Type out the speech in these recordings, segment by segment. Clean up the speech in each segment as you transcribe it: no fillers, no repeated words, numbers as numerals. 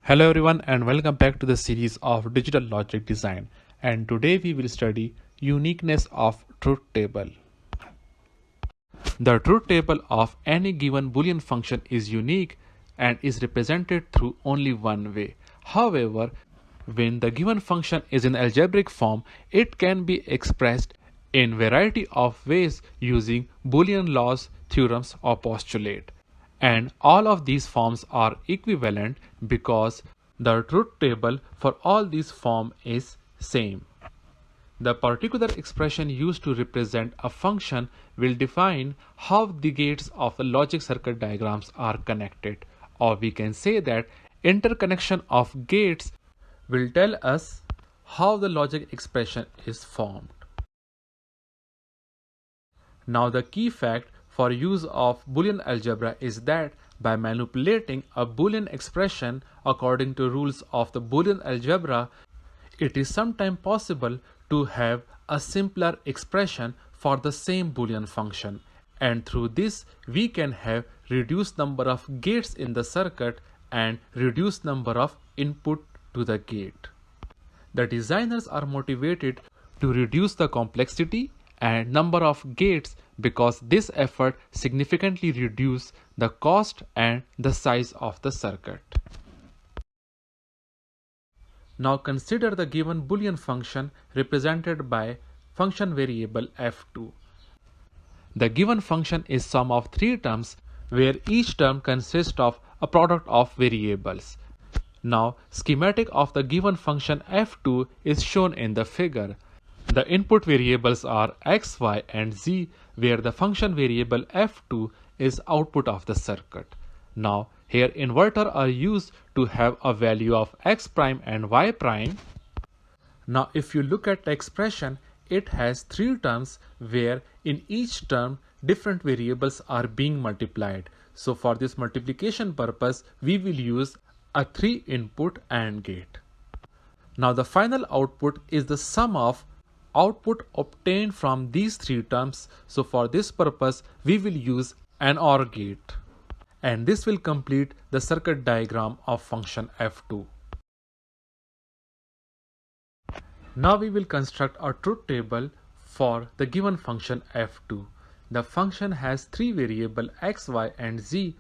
Hello everyone and welcome back to the series of digital logic design, and today we will study uniqueness of truth table. The truth table of any given Boolean function is unique and is represented through only one way. However, when the given function is in algebraic form, it can be expressed in variety of ways using Boolean laws, theorems or postulate. And all of these forms are equivalent because the truth table for all these forms is same. The particular expression used to represent a function will define how the gates of the logic circuit diagrams are connected, or we can say that interconnection of gates will tell us how the logic expression is formed. Now the key fact for use of Boolean algebra is that by manipulating a Boolean expression according to rules of the Boolean algebra, it is sometimes possible to have a simpler expression for the same Boolean function, and through this we can have reduced number of gates in the circuit and reduced number of input to the gate. The designers are motivated to reduce the complexity and number of gates because this effort significantly reduces the cost and the size of the circuit. Now consider the given Boolean function represented by function variable f2. The given function is sum of three terms where each term consists of a product of variables. Now schematic of the given function f2 is shown in the figure. The input variables are x, y and z, where the function variable f2 is output of the circuit. Now here inverter are used to have a value of x prime and y prime. Now if you look at the expression, it has three terms where in each term different variables are being multiplied. So for this multiplication purpose we will use a 3 input AND gate. Now the final output is the sum of output obtained from these three terms. So for this purpose we will use an OR gate, and this will complete the circuit diagram of function f2. Now we will construct a truth table for the given function f2. The function has three variables x, y and z,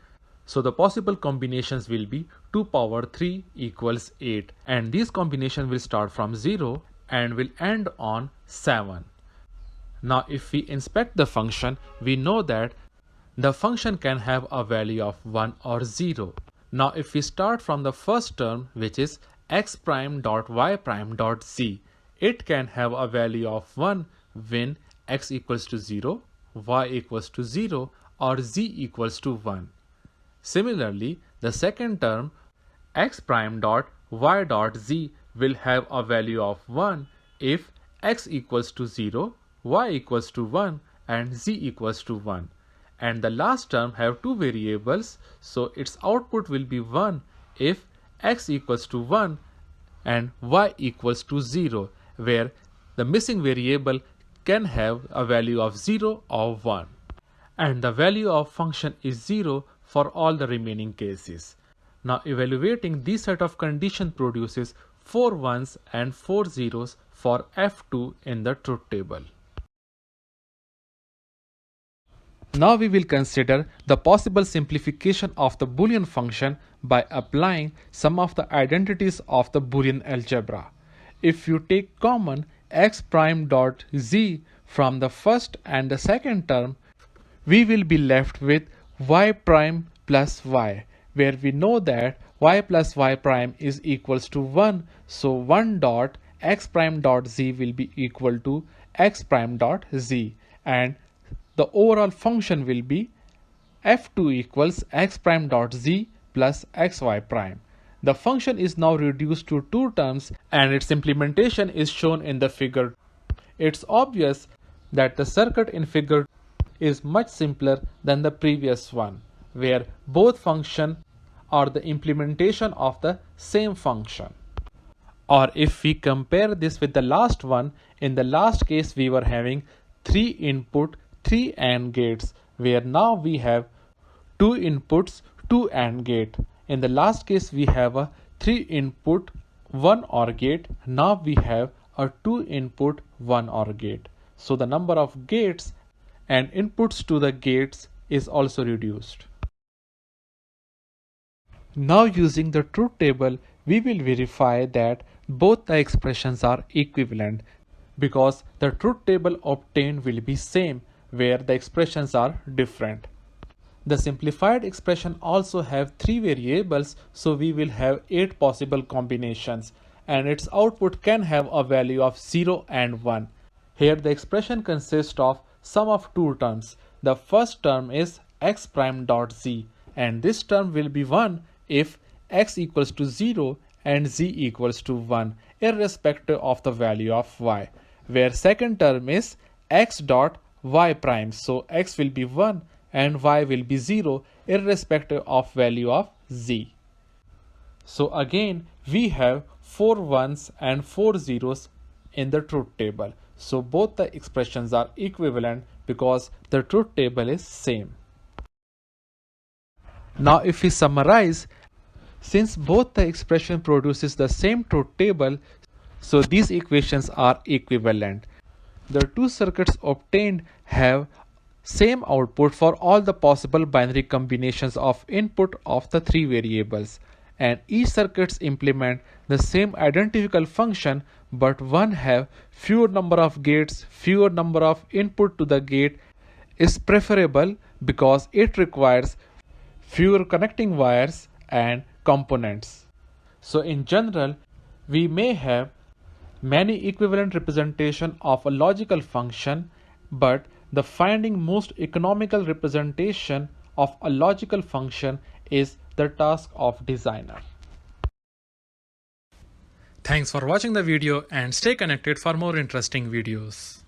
so the possible combinations will be 2 power 3 equals 8, and this combination will start from 0 and will end on 7. Now if we inspect the function, we know that the function can have a value of 1 or 0. Now if we start from the first term, which is x prime dot y prime dot z, it can have a value of 1 when x equals to 0, y equals to 0 or z equals to 1. Similarly, the second term x prime dot y dot z will have a value of 1 if x equals to 0, y equals to 1 and z equals to 1. And the last term have two variables, so its output will be 1 if x equals to 1 and y equals to 0, where the missing variable can have a value of 0 or 1. And the value of function is 0 for all the remaining cases. Now evaluating this set of conditions produces 4 1s and 4 zeros for f2 in the truth table. Now we will consider the possible simplification of the Boolean function by applying some of the identities of the Boolean algebra. If you take common x prime dot z from the first and the second term, we will be left with y prime plus y, where we know that y plus y prime is equals to 1, so 1 dot x prime dot z will be equal to x prime dot z, and the overall function will be f2 equals x prime dot z plus xy prime. The function is now reduced to two terms and its implementation is shown in the figure. It's obvious that the circuit in figure is much simpler than the previous one, where both functions are the implementation of the same function. Or if we compare this with the last one, in the last case we were having 3 input 3 AND gates, where now we have 2 inputs 2 AND gate. In the last case we have a 3 input 1 OR gate, now we have a 2 input 1 OR gate. So the number of gates and inputs to the gates is also reduced. Now using the truth table, we will verify that both the expressions are equivalent because the truth table obtained will be same where the expressions are different. The simplified expression also have 3 variables, so we will have 8 possible combinations and its output can have a value of 0 and 1. Here the expression consists of sum of two terms. The first term is x prime dot z and this term will be 1 if x equals to 0 and z equals to 1 irrespective of the value of y, where second term is x dot y prime, so x will be 1 and y will be 0 irrespective of value of z. So again we have 4 ones and 4 zeros in the truth table, so both the expressions are equivalent because the truth table is same. Now if we summarize, since both the expression produces the same truth table, so these equations are equivalent. The two circuits obtained have same output for all the possible binary combinations of input of the three variables, and each circuits implement the same identical function, but one have fewer number of gates, fewer number of input to the gate is preferable because it requires fewer connecting wires and components. So in general, we may have many equivalent representation of a logical function, but the finding most economical representation of a logical function is the task of designer. Thanks for watching the video and stay connected for more interesting videos.